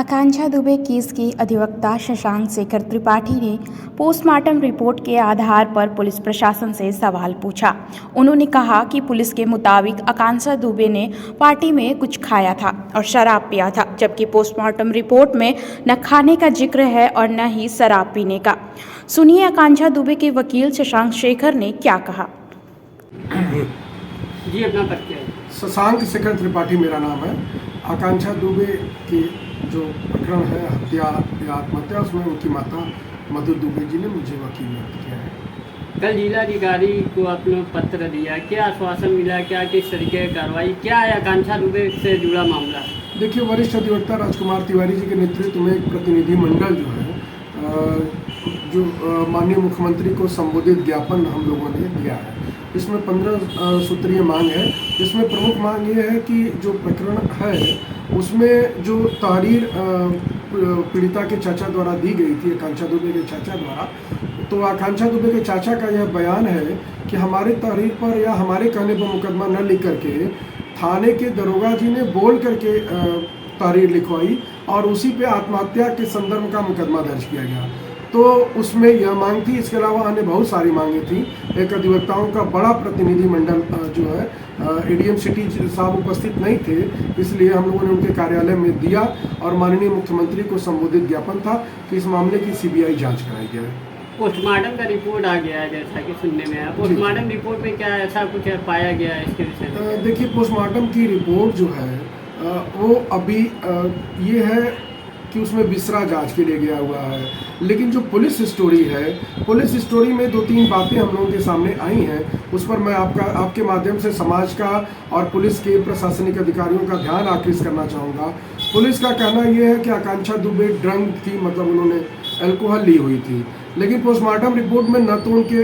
आकांक्षा Dubey case के अधिवक्ता शशांक शेखर त्रिपाठी ने पोस्टमार्टम रिपोर्ट के आधार पर पुलिस प्रशासन से सवाल पूछा। उन्होंने कहा कि पुलिस के मुताबिक आकांक्षा दुबे ने पार्टी में कुछ खाया था और शराब पिया था, जबकि पोस्टमार्टम रिपोर्ट में न खाने का जिक्र है और न ही शराब पीने का। सुनिए आकांक्षा दुबे के वकील शशांक शेखर ने क्या कहा। जी अपना परिचय। शशांक शेखर त्रिपाठी मेरा नाम है। आकांक्षा दुबे की जो प्रकरण है हत्या या आत्महत्या, उसमें उनकी माता मधु दुबे जी ने मुझे वकील नियुक्त किया है। कल जिलाधिकारी को आपने पत्र दिया, क्या आश्वासन मिला, क्या किस तरीके की कार्रवाई, क्या है आकांक्षा दुबे से जुड़ा मामला? देखिए, वरिष्ठ अधिवक्ता राजकुमार तिवारी जी के नेतृत्व में एक प्रतिनिधि मंडल जो है माननीय मुख्यमंत्री को संबोधित ज्ञापन हम लोगों ने दिया है। इसमें 15 सूत्रीय मांग है। इसमें प्रमुख मांग ये है कि जो प्रकरण है उसमें जो तहरीर पीड़िता के चाचा द्वारा दी गई थी, आकांक्षा दुबे के चाचा द्वारा, तो आकांक्षा दुबे के चाचा का यह बयान है कि हमारे तहरीर पर या हमारे कहने पर मुकदमा न लिख करके थाने के दरोगा जी ने बोल करके तहरीर लिखवाई और उसी पे आत्महत्या के संदर्भ का मुकदमा दर्ज किया गया। तो उसमें यह मांग थी। इसके अलावा अन्य बहुत सारी मांगें थी। एक अधिवक्ताओं का बड़ा प्रतिनिधि मंडल जो है एडीएम सिटी साहब उपस्थित नहीं थे, इसलिए हम लोगों ने उनके कार्यालय में दिया और माननीय मुख्यमंत्री को संबोधित ज्ञापन था कि इस मामले की सीबीआई जांच कराई जाए। पोस्टमार्टम का रिपोर्ट आ गया है, जैसा कि सुनने में आया। पोस्टमार्टम रिपोर्ट में क्या ऐसा कुछ पाया गया है इसके विषय में? देखिए, पोस्टमार्टम की रिपोर्ट जो है वो अभी ये है कि उसमें विसरा जांच के लिए गया हुआ है, लेकिन जो पुलिस स्टोरी है, पुलिस स्टोरी में 2-3 बातें हम लोगों के सामने आई हैं। उस पर मैं आपके माध्यम से समाज का और पुलिस के प्रशासनिक अधिकारियों का ध्यान आकृष्ट करना चाहूँगा। पुलिस का कहना यह है कि आकांक्षा दुबे ड्रंक थी, मतलब उन्होंने अल्कोहल ली हुई थी, लेकिन पोस्टमार्टम रिपोर्ट में न तो उनके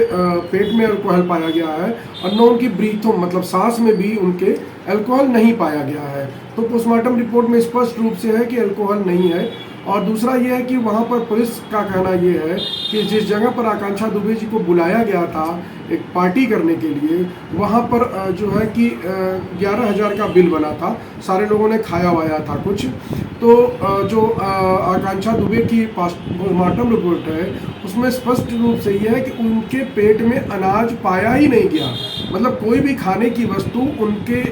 पेट में अल्कोहल पाया गया है और न उनकी ब्रीथों मतलब सांस में भी उनके अल्कोहल नहीं पाया गया है। तो पोस्टमार्टम रिपोर्ट में स्पष्ट रूप से है कि अल्कोहल नहीं है। और दूसरा ये है कि वहाँ पर पुलिस का कहना ये है कि जिस जगह पर आकांक्षा दुबे जी को बुलाया गया था एक पार्टी करने के लिए, वहाँ पर जो है कि 11,000 का बिल बना था, सारे लोगों ने खाया वाया था कुछ। तो जो आकांक्षा दुबे की पोस्टमार्टम रिपोर्ट है उसमें स्पष्ट रूप से यह है कि उनके पेट में अनाज पाया ही नहीं गया, मतलब कोई भी खाने की वस्तु उनके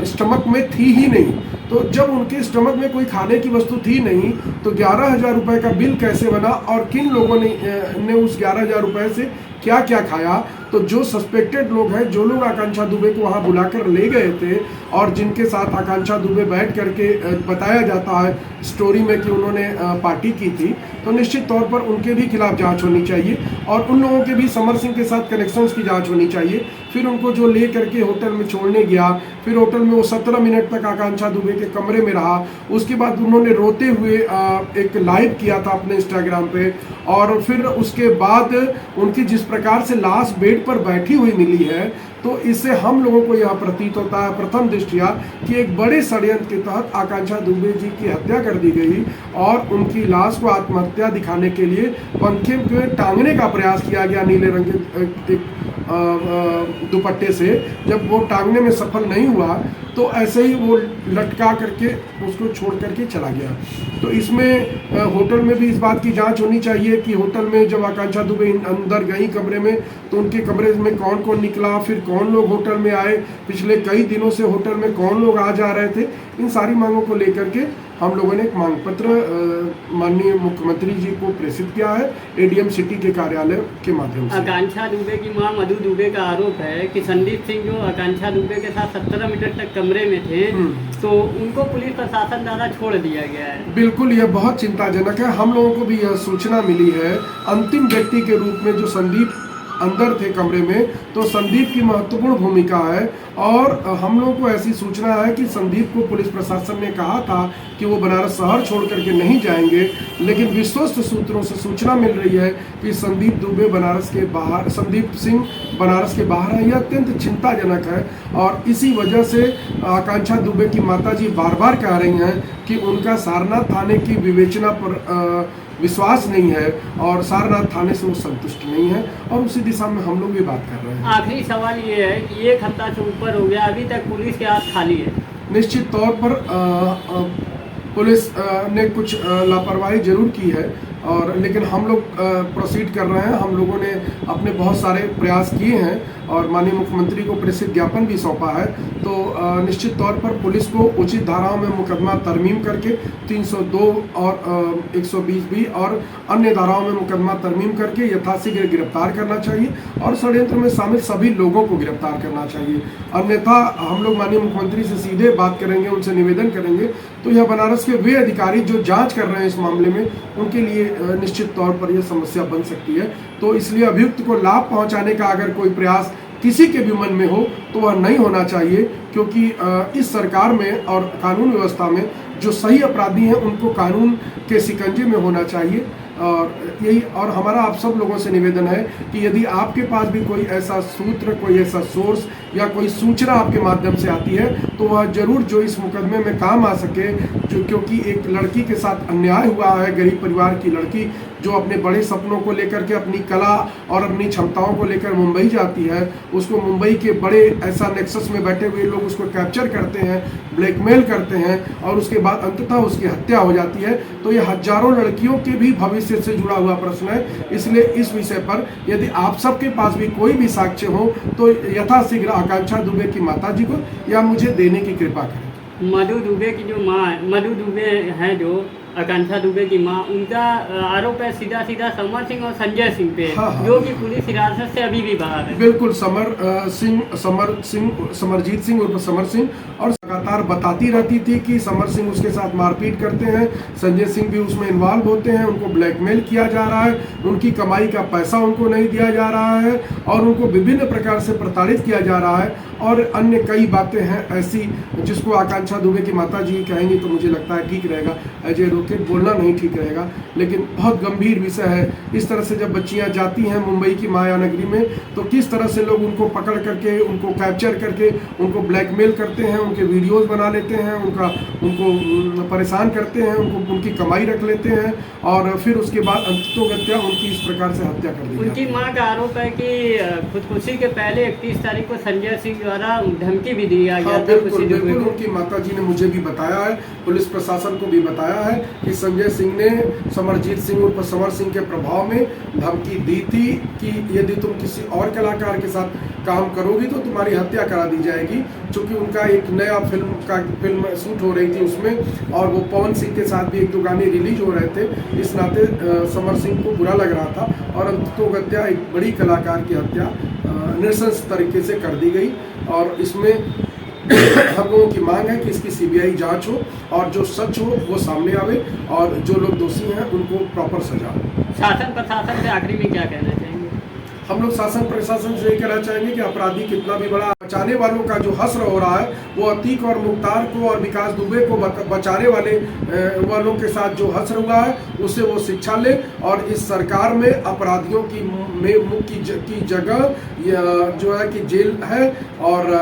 स्टमक में थी ही नहीं। तो जब उनके स्टमक में कोई खाने की वस्तु थी नहीं तो 11,000 रुपये का बिल कैसे बना और किन लोगों ने उस 11,000 रुपये से क्या क्या खाया? तो जो सस्पेक्टेड लोग हैं, जो लोग आकांक्षा दुबे को वहाँ बुलाकर ले गए थे और जिनके साथ आकांक्षा दुबे बैठ करके बताया जाता है स्टोरी में कि उन्होंने पार्टी की थी, तो निश्चित तौर पर उनके भी खिलाफ जांच होनी चाहिए और उन लोगों के भी समर सिंह के साथ कनेक्शंस की जांच होनी चाहिए। फिर उनको जो ले करके होटल में छोड़ने गया, फिर होटल में वो 17 मिनट तक आकांक्षा दुबे के कमरे में रहा। उसके बाद उन्होंने रोते हुए एक लाइव किया था अपने इंस्टाग्राम पे और फिर उसके बाद उनकी जिस प्रकार से लाश बेड पर बैठी हुई मिली है, तो इससे हम लोगों को यह प्रतीत होता है प्रथम दृष्टया कि एक बड़े षड्यंत्र के तहत आकांक्षा दुबे जी की हत्या कर दी गई और उनकी लाश को आत्महत्या दिखाने के लिए पंखे में टांगने का प्रयास किया गया नीले रंग के दुपट्टे से। जब वो टांगने में सफल नहीं हुआ तो ऐसे ही वो लटका करके उसको छोड़ करके चला गया। तो इसमें होटल में भी इस बात की जांच होनी चाहिए कि होटल में जब आकांक्षा दुबे अंदर गई कमरे में तो उनके कमरे में कौन कौन निकला, फिर कौन लोग होटल में आए, पिछले कई दिनों से होटल में कौन लोग आ जा रहे थे। इन सारी मांगों को लेकर के हम लोगों ने एक मांग पत्र माननीय मुख्यमंत्री जी को प्रेषित किया है एडीएम सिटी के कार्यालय के माध्यम से। आकांक्षा दुबे की मां मधु दुबे का आरोप है कि संदीप सिंह जो आकांक्षा दुबे के साथ 17 मिनट तक कमरे में थे, तो उनको पुलिस प्रशासन द्वारा छोड़ दिया गया है। बिल्कुल, यह बहुत चिंताजनक है। हम लोगों को भी यह सूचना मिली है अंतिम व्यक्ति के रूप में जो संदीप अंदर थे कमरे में, तो संदीप की महत्वपूर्ण भूमिका है और हम लोगों को ऐसी सूचना है कि संदीप को पुलिस प्रशासन ने कहा था कि वो बनारस शहर छोड़ करके नहीं जाएंगे, लेकिन विश्वस्त सूत्रों से सूचना मिल रही है कि संदीप सिंह बनारस के बाहर है। यह अत्यंत चिंताजनक है और इसी वजह से आकांक्षा दुबे की माताजी बार बार कह रही हैं कि उनका सारनाथ थाने की विवेचना पर विश्वास नहीं है और सारनाथ थाने से वो संतुष्ट नहीं है और उसी दिशा में हम लोग भी बात कर रहे हैं। आखिरी सवाल ये है कि 1 हफ्ता से ऊपर हो गया, अभी तक पुलिस के हाथ खाली है। निश्चित तौर पर पुलिस ने कुछ लापरवाही जरूर की है, और लेकिन हम लोग प्रोसीड कर रहे हैं। हम लोगों ने अपने बहुत सारे प्रयास किए हैं और माननीय मुख्यमंत्री को प्रेषित ज्ञापन भी सौंपा है। तो निश्चित तौर पर पुलिस को उचित धाराओं में मुकदमा तरमीम करके 302 और 120B और अन्य धाराओं में मुकदमा तरमीम करके यथाशीघ्र गिरफ्तार करना चाहिए और षड्यंत्र में शामिल सभी लोगों को गिरफ्तार करना चाहिए। अन्यथा हम लोग माननीय मुख्यमंत्री से सीधे बात करेंगे, उनसे निवेदन करेंगे, तो यह बनारस के वे अधिकारी जो जांच कर रहे हैं इस मामले में, उनके लिए निश्चित तौर पर यह समस्या बन सकती है। तो इसलिए अभियुक्त को लाभ पहुंचाने का अगर कोई प्रयास किसी के भी मन में हो तो वह नहीं होना चाहिए, क्योंकि इस सरकार में और कानून व्यवस्था में जो सही अपराधी हैं उनको कानून के शिकंजे में होना चाहिए। और हमारा आप सब लोगों से निवेदन है कि यदि आपके पास भी कोई ऐसा सूत्र, कोई ऐसा सोर्स या कोई सूचना आपके माध्यम से आती है तो वह जरूर जो इस मुकदमे में काम आ सके, जो क्योंकि एक लड़की के साथ अन्याय हुआ है, गरीब परिवार की लड़की जो अपने बड़े सपनों को लेकर के, अपनी कला और अपनी क्षमताओं को लेकर मुंबई जाती है, उसको मुंबई के बड़े ऐसा नेक्सस में बैठे हुए लोग उसको कैप्चर करते हैं, ब्लैकमेल करते हैं और उसके बाद अंततः उसकी हत्या हो जाती है। तो ये हजारों लड़कियों के भी भविष्य से जुड़ा हुआ प्रश्न है। इसलिए इस विषय पर यदि आप सबके पास भी कोई भी साक्ष्य हो तो यथाशीघ्र आकांक्षा दुबे की माताजी को या मुझे देने की कृपा करें। मधु दुबे की जो माँ, मधु दुबे हैं जो आकांक्षा दुबे की माँ, उनका आरोप है सीधा सीधा समर सिंह और संजय सिंह पे, हाँ। जो कि पुलिस हिरासत से अभी भी बाहर है। बिल्कुल, समरजीत सिंह उर्फ समर सिंह, और लगातार बताती रहती थी कि समर सिंह उसके साथ मारपीट करते हैं, संजय सिंह भी उसमें इन्वॉल्व होते हैं, उनको ब्लैकमेल किया जा रहा है, उनकी कमाई का पैसा उनको नहीं दिया जा रहा है और उनको विभिन्न प्रकार से प्रताड़ित किया जा रहा है और अन्य कई बातें हैं ऐसी जिसको आकांक्षा दुबे की माता जी कहेंगी तो मुझे लगता है ठीक रहेगा, अजय रोकेट बोलना नहीं ठीक रहेगा, लेकिन बहुत गंभीर विषय है। इस तरह से जब बच्चियां जाती हैं मुंबई की माया नगरी में तो किस तरह से लोग उनको पकड़ करके, उनको कैप्चर करके, उनको ब्लैकमेल करते हैं, उनके वीडियोस बना लेते हैं, उनको परेशान करते हैं, उनकी कमाई रख लेते हैं और फिर उसके बाद अंततोगत्या उनकी इस प्रकार से हत्या कर दी। उनकी मां का आरोप है कि खुदकुशी के पहले 31 तारीख को संजय सिंह द्वारा धमकी भी दिया गया था। बिल्कुल उनकी माताजी ने मुझे भी बताया है, पुलिस प्रशासन को भी बताया है कि संजय सिंह ने समरजीत सिंह उर्फ समर सिंह के प्रभाव में धमकी दी थी कि यदि तुम किसी और कलाकार के साथ काम करोगी तो तुम्हारी हत्या करा दी जाएगी। चूंकि उनका एक नया फिल्म शूट हो रही थी उसमें और वो पवन सिंह के साथ भी 1-2 गाने रिलीज हो रहे थे, इस नाते समर सिंह को बुरा लग रहा था और अंततोगत्या एक बड़ी कलाकार की हत्या नृशंस तरीके से कर दी गई। और इसमें हम लोगों की मांग है कि इसकी CBI जांच हो और जो सच हो वो सामने आवे और जो लोग दोषी हैं उनको प्रॉपर सजा हो। शासन प्रशासन से आखिरी में क्या कहना चाहेंगे? हम लोग शासन प्रशासन से ये कहना चाहेंगे कि अपराधी कितना भी बड़ा, बचाने वालों का जो हश्र हो रहा है वो अतीक और मुख्तार को और विकास दुबे को बचाने वालों के साथ जो हश्र हुआ है उससे वो शिक्षा ले और इस सरकार में अपराधियों की जगह जो है कि जेल है। और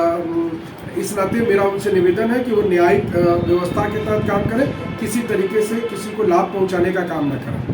इस नाते मेरा उनसे निवेदन है कि वो न्यायिक व्यवस्था के तहत काम करें, किसी तरीके से किसी को लाभ पहुंचाने का काम न करें।